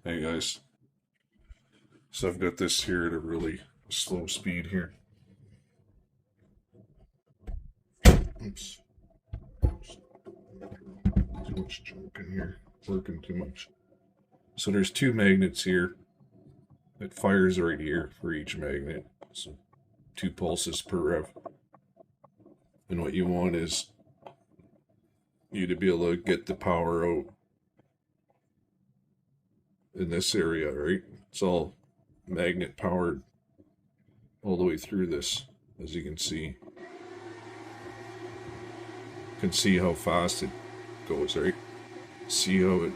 Hey guys, so I've got this here at a really slow speed here. Oops, too much junk in here, working too much. So there's two magnets here. It fires right here for each magnet. So 2 pulses per rev. And what you want is you to be able to get the power out in this area, right? It's all magnet powered all the way through this, as you can see. You can see how fast it goes, right? See how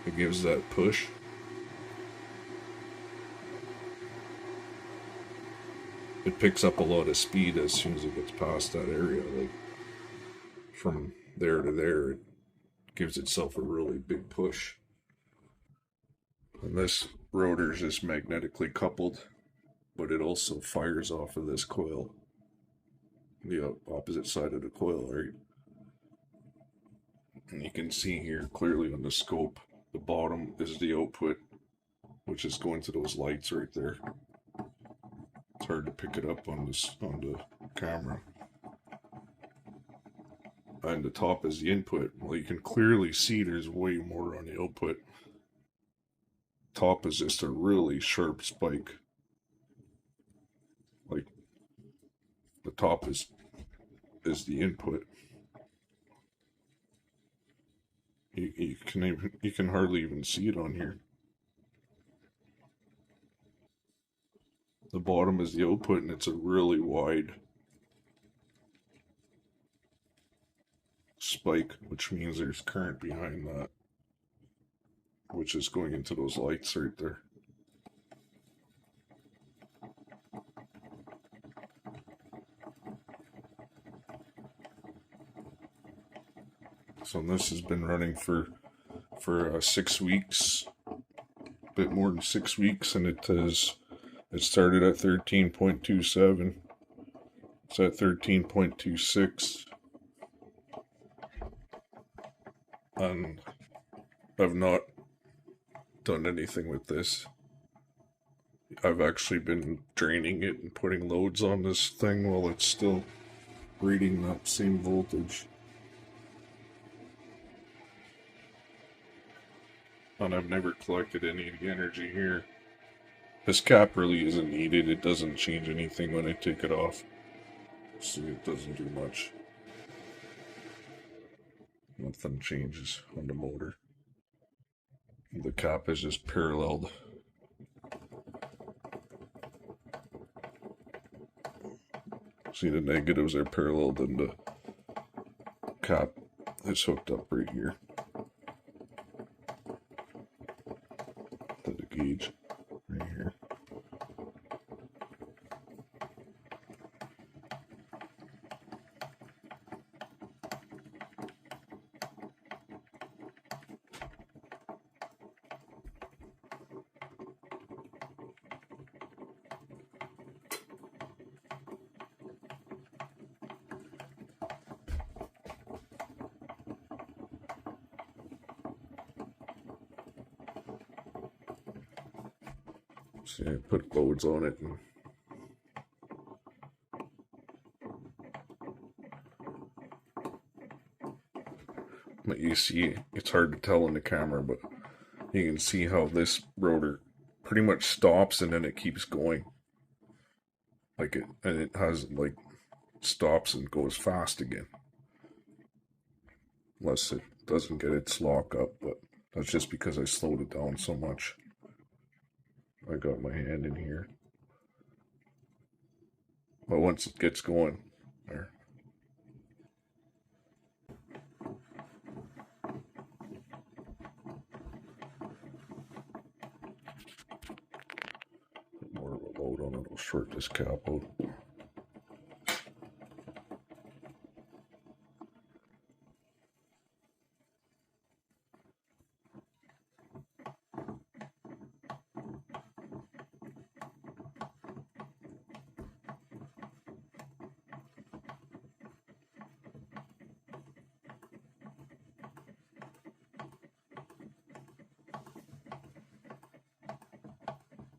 it gives that push. It picks up a lot of speed as soon as it gets past that area. Like from there to there, it gives itself a really big push. And this rotor is just magnetically coupled, but it also fires off of this coil, the opposite side of the coil, right? And you can see here clearly on the scope, the bottom is the output, which is going to those lights right there. It's hard to pick it up on the camera. And the top is the input. Well, you can clearly see there's way more on the output. Top is just a really sharp spike. Like the top is the input. You can hardly even see it on here. The bottom is the output, and it's a really wide spike, which means there's current behind that, which is going into those lights right there. So this has been running for 6 weeks, a bit more than 6 weeks, and it started at 13.27. It's at 13.26, and I've not done anything with this. I've actually been draining it and putting loads on this thing while it's still reading that same voltage. And I've never collected any of the energy here. This cap really isn't needed. It doesn't change anything when I take it off. See, it doesn't do much. Nothing changes on the motor. The cap is just paralleled. See, the negatives are paralleled and the cap is hooked up right here to the gauge right here. See, I put loads on it, and but you see, it's hard to tell in the camera, but you can see how this rotor pretty much stops and then it keeps going. And it has like stops and goes fast again. Unless it doesn't get its lock up, but that's just because I slowed it down so much. I got my hand in here. But once it gets going, there. Put more of a load on it, I'll short this cap out.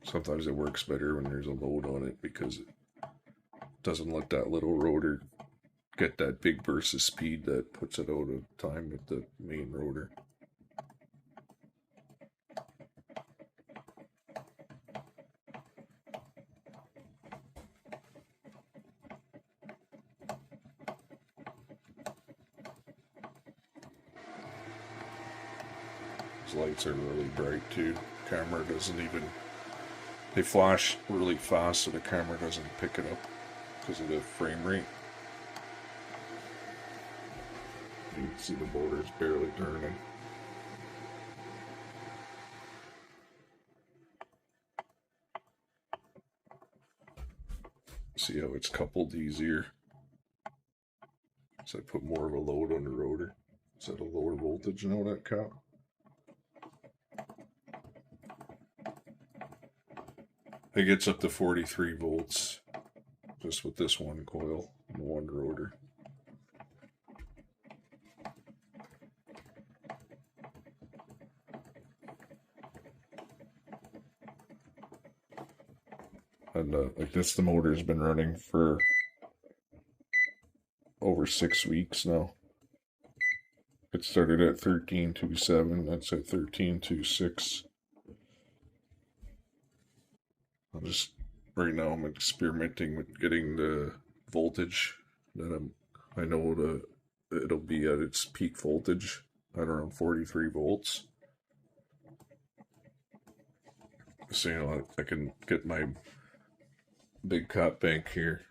Sometimes it works better when there's a load on it because it doesn't let that little rotor get that big burst of speed that puts it out of time with the main rotor. These lights are really bright too. Camera doesn't even, they flash really fast so the camera doesn't pick it up because of the frame rate. You can see the motor's barely turning. See how it's coupled easier. So I put more of a load on the rotor. Is that a lower voltage now, that cap? It gets up to 43 volts just with this one coil and one rotor. And like this, the motor's been running for over 6 weeks now. It started at 13.27, that's at 13.26. Right now I'm experimenting with getting the voltage that I know it'll be at its peak voltage at around 43 volts. So, you know, I can get my big cap bank here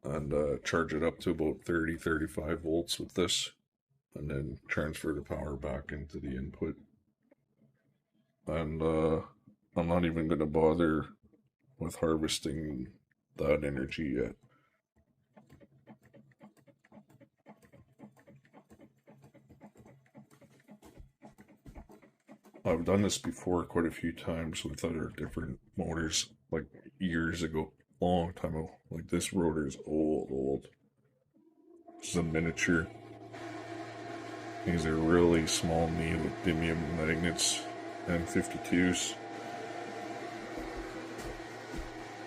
and charge it up to about 35 volts with this, and then transfer the power back into the input. And I'm not even going to bother with harvesting that energy yet. I've done this before quite a few times with other different motors, like years ago, long time ago. Like this rotor is old. This is a miniature. These are really small neodymium magnets, N52s.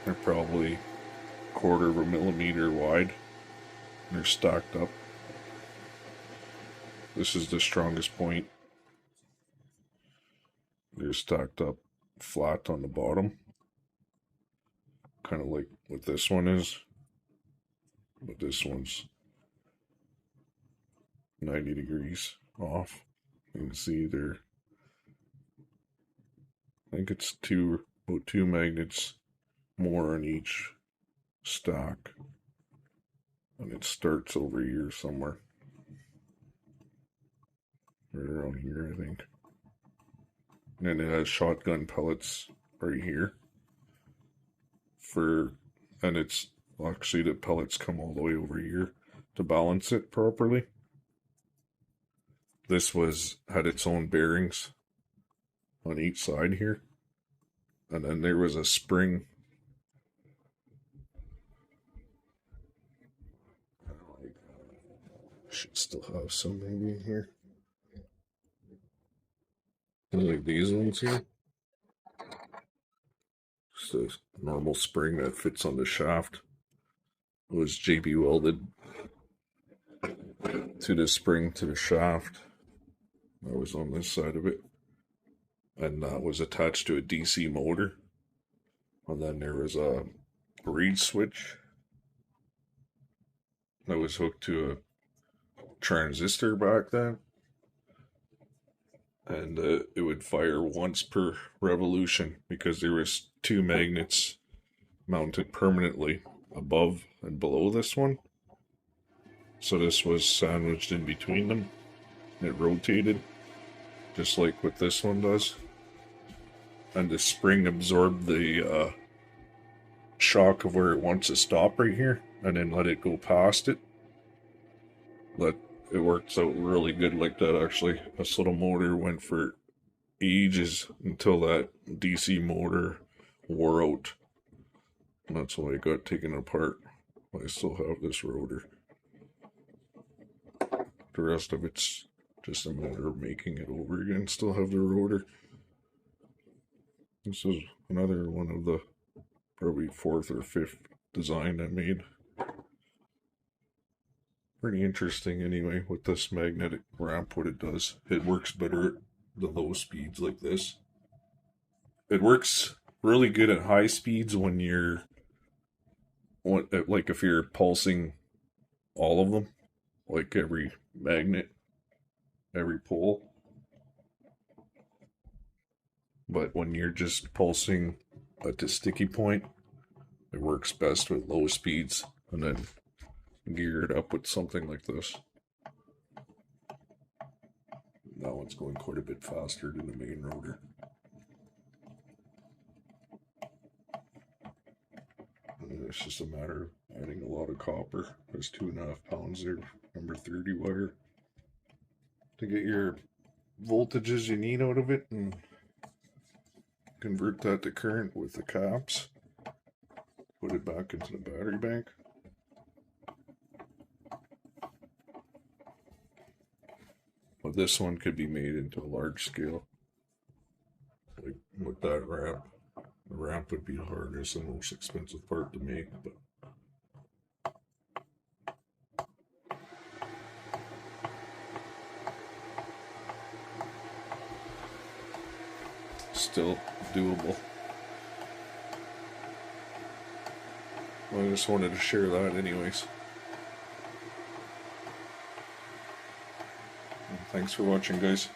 They're probably 1/4 of a millimeter wide. They're stacked up. This is the strongest point. They're stacked up flat on the bottom, kind of like what this one is, but this one's 90 degrees off. You can see there, I think it's about two magnets more on each stack, and it starts over here somewhere, right around here I think. And then it has shotgun pellets right here and it's actually the pellets come all the way over here to balance it properly. This had its own bearings on each side here, and then there was a spring. Should still have some maybe in here. Like these ones here. Just a normal spring that fits on the shaft. It was JB welded to the spring to the shaft. That was on this side of it. And that was attached to a DC motor. And then there was a reed switch that was hooked to a transistor back then. And it would fire once per revolution because there was 2 magnets mounted permanently above and below this one. So this was sandwiched in between them. It rotated just like what this one does. And the spring absorbed the shock of where it wants to stop right here and then let it go past it. But it works out really good like that actually. This little motor went for ages until that DC motor wore out. And that's why it got taken apart. I still have this rotor. The rest of it's just a matter of making it over again. Still have the rotor. This is another one of the probably fourth or fifth design I made. Pretty interesting anyway with this magnetic ramp, what it does. It works better at the low speeds like this. It works really good at high speeds when you're, like if you're pulsing all of them, like every magnet, every pole. But when you're just pulsing at the sticky point, it works best with low speeds, and then gear it up with something like this. That one's going quite a bit faster than the main rotor. And it's just a matter of adding a lot of copper. There's 2.5 pounds there, number 30 wire, to get your voltages you need out of it and convert that to current with the caps. Put it back into the battery bank. But this one could be made into a large scale, like with that ramp. The ramp would be the hardest and most expensive part to make, but still doable. I just wanted to share that anyways. Thanks for watching, guys.